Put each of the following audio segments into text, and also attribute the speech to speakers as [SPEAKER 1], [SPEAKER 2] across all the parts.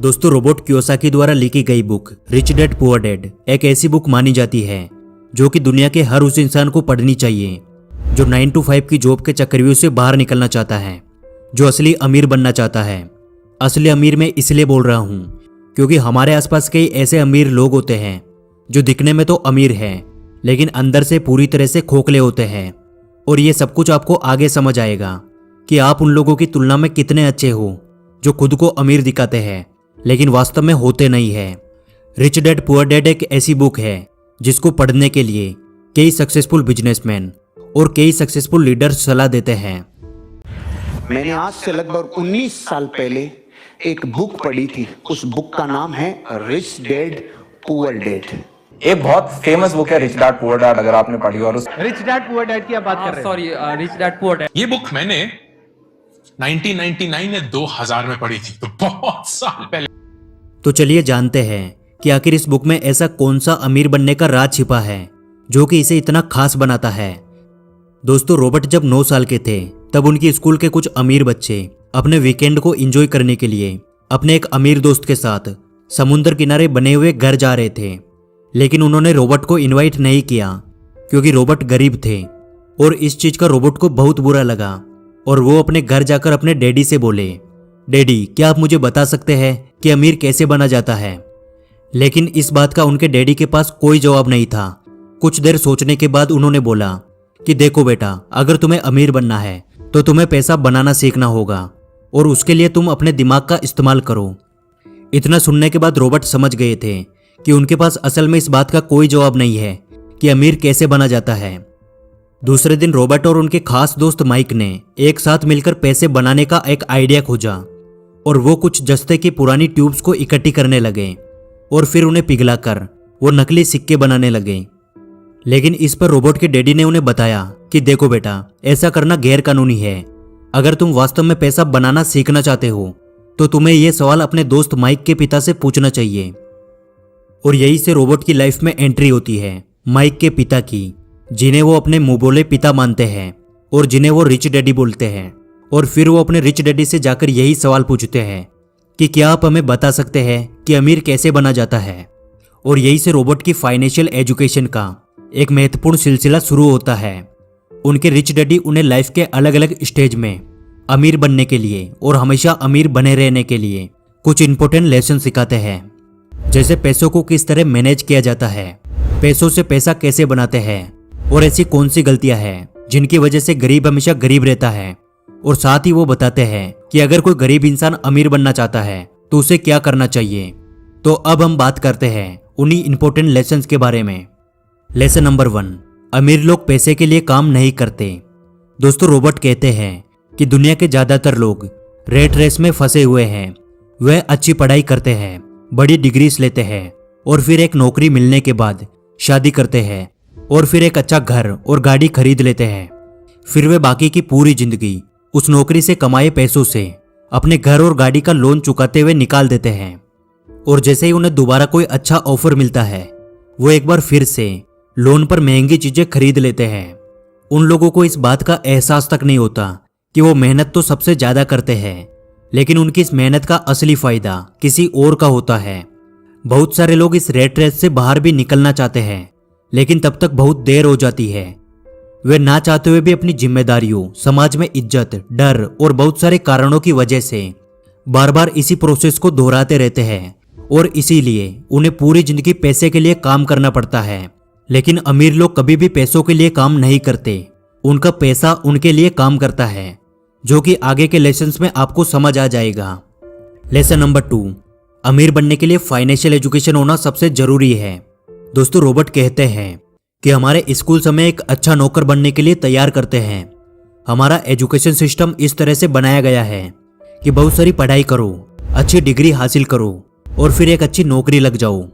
[SPEAKER 1] दोस्तों, Robert Kiyosaki द्वारा लिखी गई book rich dad poor dad एक ऐसी बुक मानी जाती है जो कि दुनिया के हर उस इंसान को पढ़नी चाहिए जो 9 to 5 की जॉब के चक्रव्यूह से बाहर निकलना चाहता है, जो असली अमीर बनना चाहता है। असली अमीर मैं इसलिए बोल रहा हूँ क्योंकि हमारे आसपास कई ऐसे अमीर लोग होते हैं जो दिखने में तो अमीर हैं लेकिन अंदर से पूरी तरह से खोखले होते हैं। और ये सब कुछ आपको आगे समझ आएगा कि आप उन लोगों की तुलना में कितने अच्छे हो जो खुद को अमीर दिखाते हैं लेकिन वास्तव में होते नहीं है। रिच डैड पुअर डैड एक ऐसी बुक है जिसको पढ़ने के लिए कई सक्सेसफुल बिजनेसमैन और कई सक्सेसफुल लीडर्स सलाह देते हैं।
[SPEAKER 2] मैंने आज से लगभग 19 साल पहले एक बुक पढ़ी थी। उस बुक का नाम है रिच डैड पुअर डैड।
[SPEAKER 3] एक बहुत फेमस बुक है रिच डैड पुअर डैड, अगर आपने पढ़ी हो। और उस
[SPEAKER 4] रिच डैड पुअर डैड की आप बात कर रहे हैं?
[SPEAKER 5] Sorry, rich dad poor dad.
[SPEAKER 6] ये बुक मैंने 1999 या 2000 में पढ़ी थी, तो बहुत साल पहले।
[SPEAKER 1] तो चलिए जानते हैं कि आखिर इस बुक में ऐसा कौन सा अमीर बनने का राज छिपा है जो कि इसे इतना खास बनाता है। दोस्तों, रॉबर्ट जब 9 साल के थे तब उनकी स्कूल के कुछ अमीर बच्चे अपने वीकेंड को एंजॉय करने के लिए अपने एक अमीर दोस्त के साथ समुद्र किनारे बने हुए घर जा रहे थे। लेकिन उन्होंने रॉबर्ट को इनवाइट नहीं किया क्योंकि रॉबर्ट गरीब थे और इस चीज का रॉबर्ट को बहुत बुरा लगा और वो अपने घर जाकर अपने डैडी से बोले, डैडी क्या आप मुझे बता सकते हैं कि अमीर कैसे बना जाता है। लेकिन इस बात का उनके डैडी के पास कोई जवाब नहीं था। कुछ देर सोचने के बाद उन्होंने बोला कि देखो बेटा, अगर तुम्हें अमीर बनना है तो तुम्हें पैसा बनाना सीखना होगा और उसके लिए तुम अपने दिमाग का इस्तेमाल करो। इतना सुनने के बाद रॉबर्ट समझ गए थे कि उनके पास असल में इस बात का कोई जवाब नहीं है कि अमीर कैसे बना जाता है। दूसरे दिन रॉबर्ट और उनके खास दोस्त माइक ने एक साथ मिलकर पैसे बनाने का एक आइडिया खोजा और वो कुछ जस्ते की पुरानी ट्यूब्स को इकट्ठी करने लगे और फिर उन्हें पिघलाकर वो नकली सिक्के बनाने लगे। लेकिन इस पर रॉबर्ट के डैडी ने उन्हें बताया कि देखो बेटा, ऐसा करना गैर कानूनी है। अगर तुम वास्तव में पैसा बनाना सीखना चाहते हो तो तुम्हें यह सवाल अपने दोस्त माइक के पिता से पूछना चाहिए। और यही से रॉबर्ट की लाइफ में एंट्री होती है माइक के पिता की, जिन्हें वो अपने मुंह बोले पिता मानते हैं और जिन्हें वो रिच डैडी बोलते हैं। और फिर वो अपने रिच डैडी से जाकर यही सवाल पूछते हैं कि क्या आप हमें बता सकते हैं कि अमीर कैसे बना जाता है। और यही से रॉबर्ट की फाइनेंशियल एजुकेशन का एक महत्वपूर्ण सिलसिला शुरू होता है। उनके रिच डैडी उन्हें लाइफ के अलग अलग स्टेज में अमीर बनने के लिए और हमेशा अमीर बने रहने के लिए कुछ इंपॉर्टेंट लेसन सिखाते हैं, जैसे पैसों को किस तरह मैनेज किया जाता है, पैसों से पैसा कैसे बनाते हैं और ऐसी कौन सी गलतियां हैं जिनकी वजह से गरीब हमेशा गरीब रहता है। और साथ ही वो बताते हैं कि अगर कोई गरीब इंसान अमीर बनना चाहता है तो उसे क्या करना चाहिए। तो अब हम बात करते हैं उन्हीं इंपॉर्टेंट लेसन्स के बारे में। लेसन नंबर 1, अमीर लोग पैसे के लिए काम नहीं करते। दोस्तों, रॉबर्ट कहते हैं कि दुनिया के ज्यादातर लोग रेट रेस में फंसे हुए हैं। वह अच्छी पढ़ाई करते हैं, बड़ी डिग्रीज लेते हैं और फिर एक नौकरी मिलने के बाद शादी करते हैं और फिर एक अच्छा घर और गाड़ी खरीद लेते हैं। फिर वे बाकी की पूरी जिंदगी उस नौकरी से कमाए पैसों से अपने घर और गाड़ी का लोन चुकाते हुए निकाल देते हैं। और जैसे ही उन्हें दोबारा कोई अच्छा ऑफर मिलता है वो एक बार फिर से लोन पर महंगी चीजें खरीद लेते हैं। उन लोगों को इस बात का एहसास तक नहीं होता कि वो मेहनत तो सबसे ज्यादा करते हैं, लेकिन उनकी इस मेहनत का असली फायदा किसी और का होता है। बहुत सारे लोग इस रेट रेस से बाहर भी निकलना चाहते हैं लेकिन तब तक बहुत देर हो जाती है। वे ना चाहते हुए भी अपनी जिम्मेदारियों, समाज में इज्जत, डर और बहुत सारे कारणों की वजह से बार बार इसी प्रोसेस को दोहराते रहते हैं और इसीलिए उन्हें पूरी जिंदगी पैसे के लिए काम करना पड़ता है। लेकिन अमीर लोग कभी भी पैसों के लिए काम नहीं करते, उनका पैसा उनके लिए काम करता है, जो कि आगे के लेसन्स में आपको समझ आ जाएगा। लेसन नंबर 2, अमीर बनने के लिए फाइनेंशियल एजुकेशन होना सबसे जरूरी है। दोस्तों, रॉबर्ट कहते हैं कि हमारे स्कूल हमें एक अच्छा नौकर बनने के लिए तैयार करते हैं। हमारा एजुकेशन सिस्टम इस तरह से बनाया गया है कि बहुत सारी पढ़ाई करो, अच्छी डिग्री हासिल करो और फिर एक अच्छी नौकरी लग जाओ।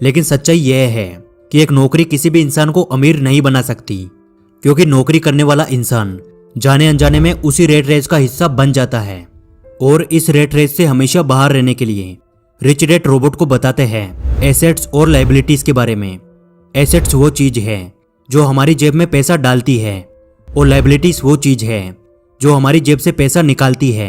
[SPEAKER 1] लेकिन सच्चाई यह है कि एक नौकरी किसी भी इंसान को अमीर नहीं बना सकती, क्योंकि नौकरी करने वाला इंसान जाने अनजाने में उसी रेट रेस का हिस्सा बन जाता है। और इस रेट रेस से हमेशा बाहर रहने के लिए रिच डैड रॉबर्ट को बताते हैं एसेट्स और लायबिलिटीज के बारे में। एसेट्स वो चीज है जो हमारी जेब में पैसा डालती है और लायबिलिटीज वो चीज है जो हमारी जेब से पैसा निकालती है।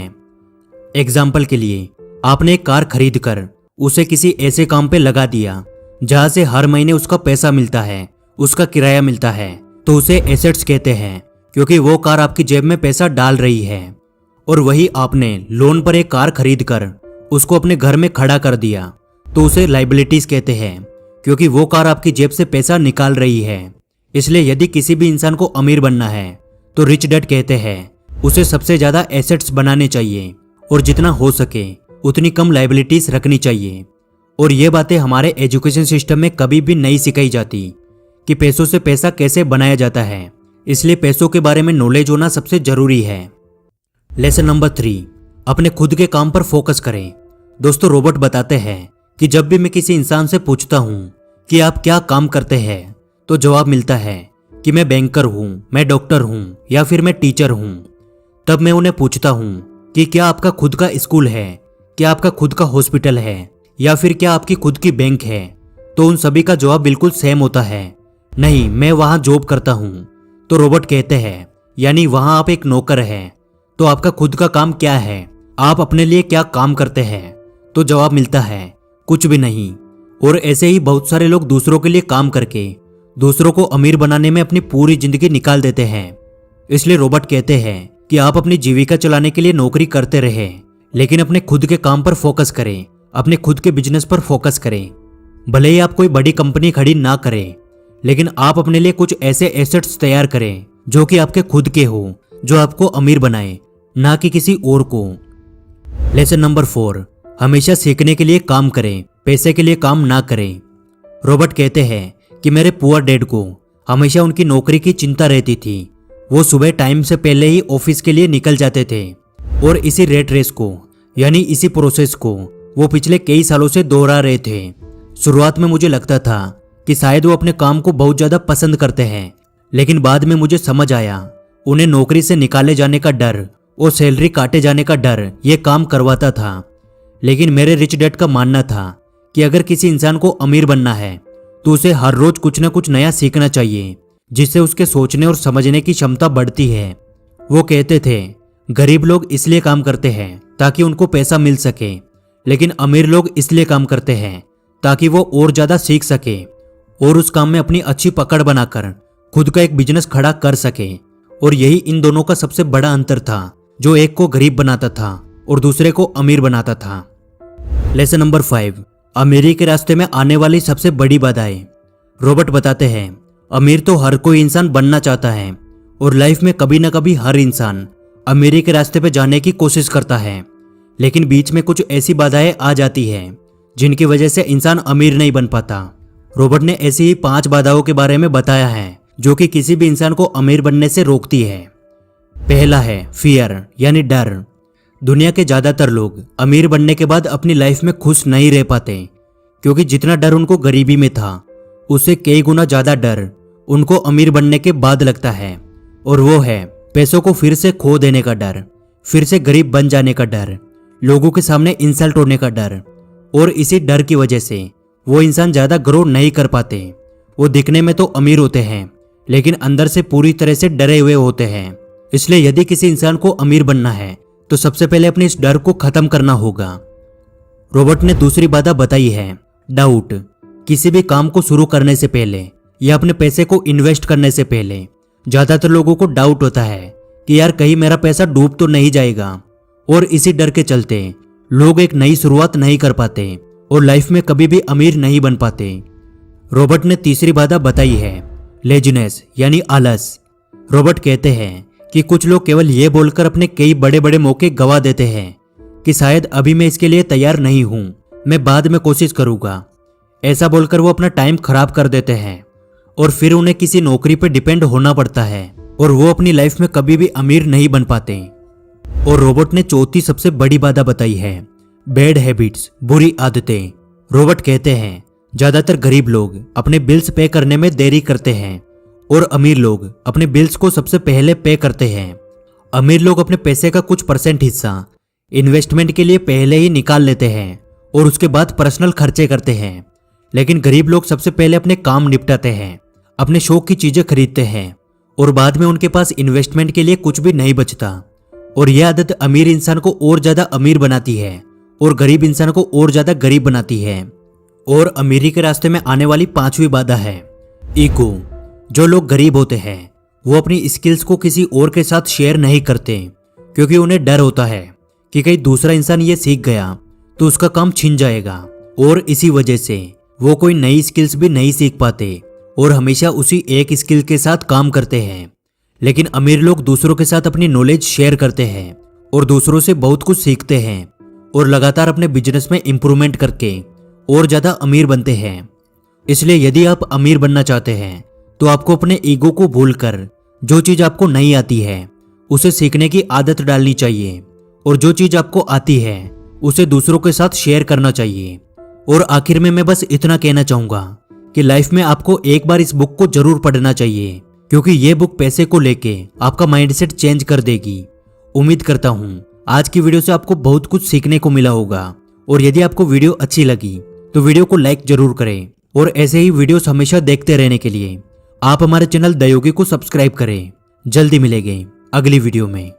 [SPEAKER 1] एग्जाम्पल के लिए आपने एक कार खरीद कर उसे किसी ऐसे काम पे लगा दिया जहां से हर महीने उसका पैसा मिलता है, उसका किराया मिलता है, तो उसे एसेट्स कहते हैं, क्योंकि वो कार आपकी जेब में पैसा डाल रही है। और वही आपने लोन पर एक कार खरीद कर उसको अपने घर में खड़ा कर दिया, तो उसे लाइबिलिटीज कहते हैं, क्योंकि वो कार आपकी जेब से पैसा निकाल रही है। इसलिए यदि किसी भी इंसान को अमीर बनना है तो रिच डैड कहते हैं उसे सबसे ज्यादा एसेट्स बनाने चाहिए और जितना हो सके उतनी कम लाइबिलिटीज रखनी चाहिए। और ये बातें हमारे एजुकेशन सिस्टम में कभी भी नहीं सिखाई जाती कि पैसों से पैसा कैसे बनाया जाता है। इसलिए पैसों के बारे में नॉलेज होना सबसे जरूरी है। लेसन नंबर 3, अपने खुद के काम पर फोकस करें। दोस्तों, रॉबर्ट बताते हैं कि जब भी मैं किसी इंसान से पूछता हूं कि आप क्या काम करते हैं, तो जवाब मिलता है कि मैं बैंकर हूं, मैं डॉक्टर हूं या फिर मैं टीचर हूं। तब मैं उन्हें पूछता हूं कि क्या आपका खुद का स्कूल है, क्या आपका खुद का हॉस्पिटल है, या फिर क्या आपकी खुद की बैंक है, तो उन सभी का जवाब बिल्कुल सेम होता है, नहीं, मैं वहां जॉब करता हूं। तो रॉबर्ट कहते हैं यानी वहां आप एक नौकर हैं। तो आपका खुद का काम क्या है, आप अपने लिए क्या काम करते हैं? तो जवाब मिलता है कुछ भी नहीं। और ऐसे ही बहुत सारे लोग दूसरों के लिए काम करके दूसरों को अमीर बनाने में अपनी पूरी जिंदगी निकाल देते हैं। इसलिए रॉबर्ट कहते हैं कि आप अपनी जीविका चलाने के लिए नौकरी करते रहे, लेकिन अपने खुद के काम पर फोकस करें, अपने खुद के बिजनेस पर फोकस करें। भले ही आप कोई बड़ी कंपनी खड़ी ना करें, लेकिन आप अपने लिए कुछ ऐसे एसेट्स तैयार करें जो कि आपके खुद के हो, जो आपको अमीर बनाए, ना कि किसी और को। लेसन नंबर 4, हमेशा सीखने के लिए काम करें, पैसे के लिए काम ना करें। रॉबर्ट कहते हैं कि मेरे पुअर डैड को हमेशा उनकी नौकरी की चिंता रहती थी। वो सुबह टाइम से पहले ही ऑफिस के लिए निकल जाते थे और इसी रेट रेस को यानी इसी प्रोसेस को वो पिछले कई सालों से दोहरा रहे थे। शुरुआत में मुझे लगता था कि शायद वो अपने काम को बहुत ज्यादा पसंद करते हैं, लेकिन बाद में मुझे समझ आया उन्हें नौकरी से निकाले जाने का डर और सैलरी काटे जाने का डर ये काम करवाता था। लेकिन मेरे रिच डैड का मानना था कि अगर किसी इंसान को अमीर बनना है तो उसे हर रोज कुछ न कुछ नया सीखना चाहिए, जिससे उसके सोचने और समझने की क्षमता बढ़ती है। वो कहते थे गरीब लोग इसलिए काम करते हैं ताकि उनको पैसा मिल सके, लेकिन अमीर लोग इसलिए काम करते हैं ताकि वो और ज्यादा सीख सके और उस काम में अपनी अच्छी पकड़ बनाकर खुद का एक बिजनेस खड़ा कर सके। और यही इन दोनों का सबसे बड़ा अंतर था, जो एक को गरीब बनाता था और दूसरे को अमीर बनाता था। लेसन नंबर 5, अमीरी के रास्ते में आने वाली सबसे बड़ी बाधाएं। रॉबर्ट बताते हैं अमीर तो हर कोई इंसान बनना चाहता है और लाइफ में कभी ना कभी हर इंसान अमीरी के रास्ते पे जाने की कोशिश करता है, लेकिन बीच में कुछ ऐसी बाधाएं आ जाती हैं जिनकी वजह से इंसान अमीर नहीं बन पाता। रॉबर्ट ने ऐसी ही 5 बाधाओं के बारे में बताया है जो कि किसी भी इंसान को अमीर बनने से रोकती है। पहला है फियर यानी डर। दुनिया के ज्यादातर लोग अमीर बनने के बाद अपनी लाइफ में खुश नहीं रह पाते, क्योंकि जितना डर उनको गरीबी में था उससे कई गुना ज्यादा डर उनको अमीर बनने के बाद लगता है, और वो है पैसों को फिर से खो देने का डर, फिर से गरीब बन जाने का डर, लोगों के सामने इंसल्ट होने का डर। और इसी डर की वजह से वो इंसान ज्यादा ग्रो नहीं कर पाते। वो दिखने में तो अमीर होते हैं, लेकिन अंदर से पूरी तरह से डरे हुए होते हैं। इसलिए यदि किसी इंसान को अमीर बनना है तो सबसे पहले अपने इस डर को खत्म करना होगा। रॉबर्ट ने दूसरी बाधा बताई है डाउट। किसी भी काम को शुरू करने से पहले या अपने पैसे को इन्वेस्ट करने से पहले ज्यादातर लोगों को डाउट होता है कि यार कहीं मेरा पैसा डूब तो नहीं जाएगा, और इसी डर के चलते लोग एक नई शुरुआत नहीं कर पाते और लाइफ में कभी भी अमीर नहीं बन पाते। रॉबर्ट ने तीसरी बाधा बताई है लेजीनेस यानी आलस। रॉबर्ट कहते हैं कि कुछ लोग केवल ये बोलकर अपने कई बड़े बड़े मौके गवा देते हैं कि शायद अभी मैं इसके लिए तैयार नहीं हूं, मैं बाद में कोशिश करूंगा। ऐसा बोलकर वो अपना टाइम खराब कर देते हैं और फिर उन्हें किसी नौकरी पर डिपेंड होना पड़ता है और वो अपनी लाइफ में कभी भी अमीर नहीं बन पाते। और रॉबर्ट ने चौथी सबसे बड़ी बाधा बताई है बैड हैबिट्स, बुरी आदतें। रॉबर्ट कहते हैं ज्यादातर गरीब लोग अपने बिल्स पे करने में देरी करते हैं और अमीर लोग अपने बिल्स को सबसे पहले पे करते हैं। अमीर लोग अपने पैसे का कुछ % हिस्सा इन्वेस्टमेंट के लिए पहले ही निकाल लेते हैं और उसके बाद पर्सनल खर्चे करते हैं, लेकिन गरीब लोग सबसे पहले अपने काम निपटाते हैं, अपने शौक की चीजें खरीदते हैं और बाद में उनके पास इन्वेस्टमेंट के लिए कुछ भी नहीं बचता। और यह आदत अमीर इंसान को और ज्यादा अमीर बनाती है और गरीब इंसान को और ज्यादा गरीब बनाती है। और अमीरी के रास्ते में आने वाली 5वीं बाधा है ईगो। जो लोग गरीब होते हैं वो अपनी स्किल्स को किसी और के साथ शेयर नहीं करते, क्योंकि उन्हें डर होता है कि कहीं दूसरा इंसान ये सीख गया तो उसका काम छिन जाएगा। और इसी वजह से वो कोई नई स्किल्स भी नहीं सीख पाते और हमेशा उसी एक स्किल के साथ काम करते हैं। लेकिन अमीर लोग दूसरों के साथ अपनी नॉलेज शेयर करते हैं और दूसरों से बहुत कुछ सीखते हैं और लगातार अपने बिजनेस में इंप्रूवमेंट करके और ज्यादा अमीर बनते हैं। इसलिए यदि आप अमीर बनना चाहते हैं तो आपको अपने ईगो को भूलकर जो चीज आपको नहीं आती है उसे सीखने की आदत डालनी चाहिए, और जो चीज आपको आती है उसे दूसरों के साथ शेयर करना चाहिए। और आखिर में मैं बस इतना कहना चाहूंगा कि लाइफ में आपको एक बार इस बुक को जरूर पढ़ना चाहिए, क्योंकि ये बुक पैसे को लेके आपका माइंडसेट चेंज कर देगी। उम्मीद करता हूं आज की वीडियो से आपको बहुत कुछ सीखने को मिला होगा। और यदि आपको वीडियो अच्छी लगी तो वीडियो को लाइक जरूर करें, और ऐसे ही वीडियोस हमेशा देखते रहने के लिए आप हमारे चैनल द योगी को सब्सक्राइब करें। जल्दी मिलेंगे अगली वीडियो में।